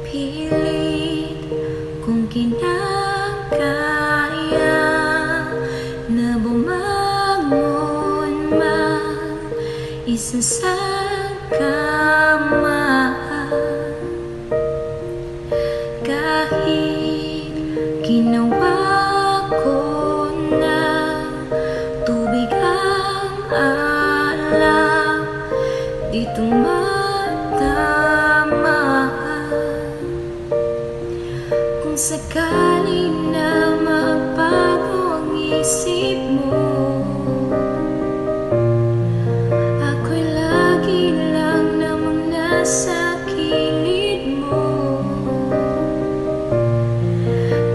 Pilit kong kinakaya na bumangon mag-isa sa kama, kahit ginawa ko na tubig ang alak ditong matama. Kung sakali na magbago ang isip mo, ako'y lagi lang namang nasa kilid mo.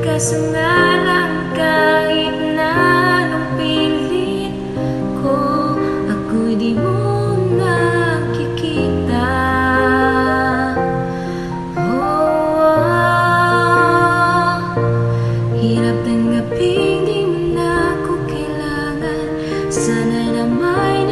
Kaso nga lang, kahit na anong pilit ko, ako'y di mo nakikita. Hirap tanggapin, di mo na ako kailangan. Sana na may